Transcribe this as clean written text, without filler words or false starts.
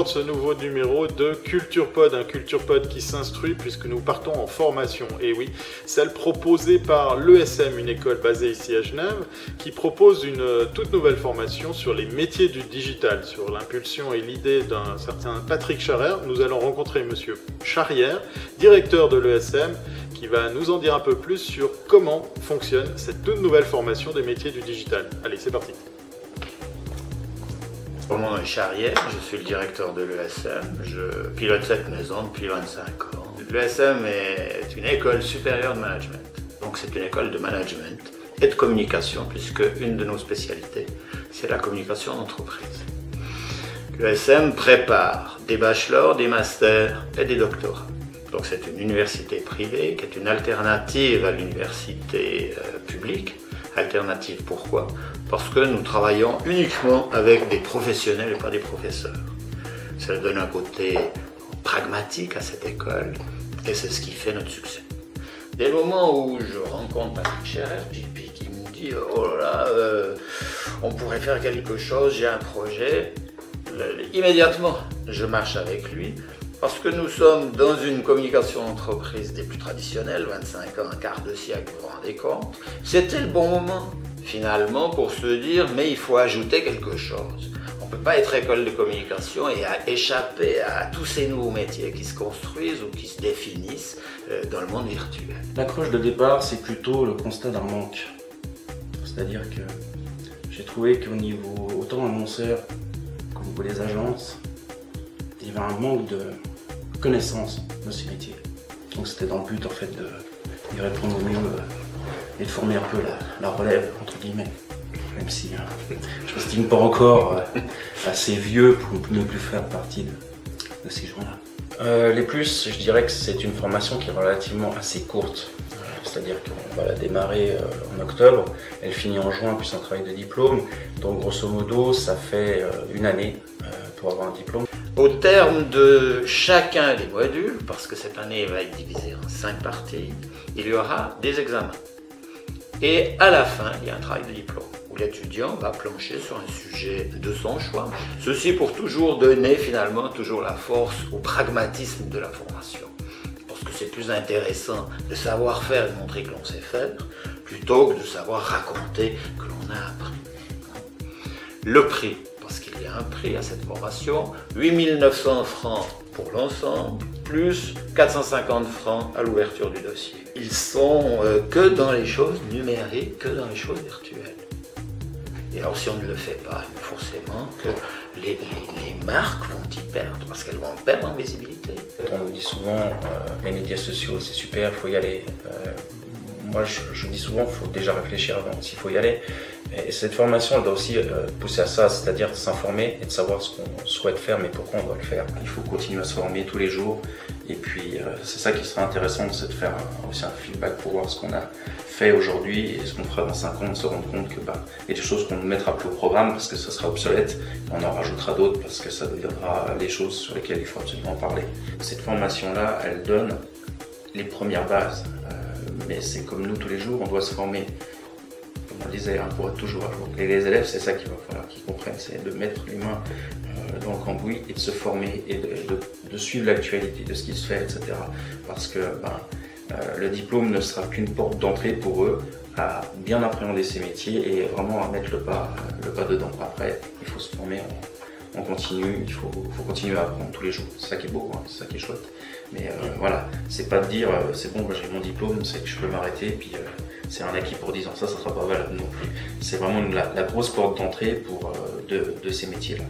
de ce nouveau numéro de Culture Pod, un Culture Pod qui s'instruit puisque nous partons en formation. Et oui, celle proposée par l'ESM, une école basée ici à Genève, qui propose une toute nouvelle formation sur les métiers du digital. Sur l'impulsion et l'idée d'un certain Patrick Charrière, nous allons rencontrer Monsieur Charrière, directeur de l'ESM, qui va nous en dire un peu plus sur comment fonctionne cette toute nouvelle formation des métiers du digital. Allez, c'est parti. Mon nom est Charrière, je suis le directeur de l'ESM, je pilote cette maison depuis 25 ans. L'ESM est une école supérieure de management, donc c'est une école de management et de communication, puisque une de nos spécialités, c'est la communication d'entreprise. L'ESM prépare des bachelors, des masters et des doctorats. Donc c'est une université privée qui est une alternative à l'université publique. Alternative, pourquoi? Parce que nous travaillons uniquement avec des professionnels et pas des professeurs. Ça donne un côté pragmatique à cette école et c'est ce qui fait notre succès. Dès le moment où je rencontre Patrick Charrière, qui me dit « Oh là là, on pourrait faire quelque chose, j'ai un projet », immédiatement je marche avec lui. Parce que nous sommes dans une communication d'entreprise des plus traditionnelles, 25 ans, un quart de siècle, vous vous rendez compte. C'était le bon moment, finalement, pour se dire, mais il faut ajouter quelque chose. On ne peut pas être école de communication et échapper à tous ces nouveaux métiers qui se construisent ou qui se définissent dans le monde virtuel. L'accroche de départ, c'est plutôt le constat d'un manque. C'est-à-dire que j'ai trouvé qu'au niveau, autant annonceur qu'au niveau des agences, il y avait un manque de connaissance de ces métiers. Donc c'était dans le but en fait d'y répondre au mieux et de former un peu la relève, entre guillemets. Même si je ne m'estime pas encore assez vieux pour ne plus faire partie de ces gens-là. Les plus, je dirais que c'est une formation qui est relativement assez courte. C'est-à-dire qu'on va la démarrer en octobre, elle finit en juin, puis c'est un travail de diplôme. Donc grosso modo, ça fait une année pour avoir un diplôme. Au terme de chacun des modules, parce que cette année va être divisée en 5 parties, il y aura des examens. Et à la fin, il y a un travail de diplôme, où l'étudiant va plancher sur un sujet de son choix. Ceci pour toujours donner finalement toujours la force au pragmatisme de la formation. Parce que c'est plus intéressant de savoir faire et de montrer que l'on sait faire, plutôt que de savoir raconter que l'on a appris. Le prix. Parce qu'il y a un prix à cette formation, 8 900 francs pour l'ensemble, plus 450 francs à l'ouverture du dossier. Ils sont que dans les choses numériques, que dans les choses virtuelles. Et alors si on ne le fait pas, forcément que les marques vont y perdre, parce qu'elles vont perdre en visibilité. On nous dit souvent, les médias sociaux c'est super, il faut y aller. Moi je dis souvent, il faut déjà réfléchir avant s'il faut y aller. Et cette formation, elle doit aussi pousser à ça, c'est-à-dire s'informer et de savoir ce qu'on souhaite faire, mais pourquoi on doit le faire. Il faut continuer à se former tous les jours. Et puis, c'est ça qui sera intéressant, c'est de faire aussi un feedback pour voir ce qu'on a fait aujourd'hui et ce qu'on fera dans 5 ans, de se rendre compte que il y a des choses qu'on ne mettra plus au programme parce que ça sera obsolète. On en rajoutera d'autres parce que ça deviendra les choses sur lesquelles il faut absolument parler. Cette formation-là, elle donne les premières bases. Mais c'est comme nous tous les jours, on doit se former. On le disait, pour être toujours à jour. Et les élèves, c'est ça qu'il va falloir qu'ils comprennent, c'est de mettre les mains dans le cambouis et de se former et de suivre l'actualité de ce qui se fait, etc. Parce que le diplôme ne sera qu'une porte d'entrée pour eux à bien appréhender ces métiers et vraiment à mettre le pas dedans. Après, il faut se former en continu, il faut continuer à apprendre tous les jours. C'est ça qui est beau, hein, c'est ça qui est chouette. Mais voilà, c'est pas de dire c'est bon, j'ai mon diplôme, c'est que je peux m'arrêter, puis c'est un acquis pour 10 ans. Ça sera pas valable non plus. C'est vraiment la grosse porte d'entrée de ces métiers-là.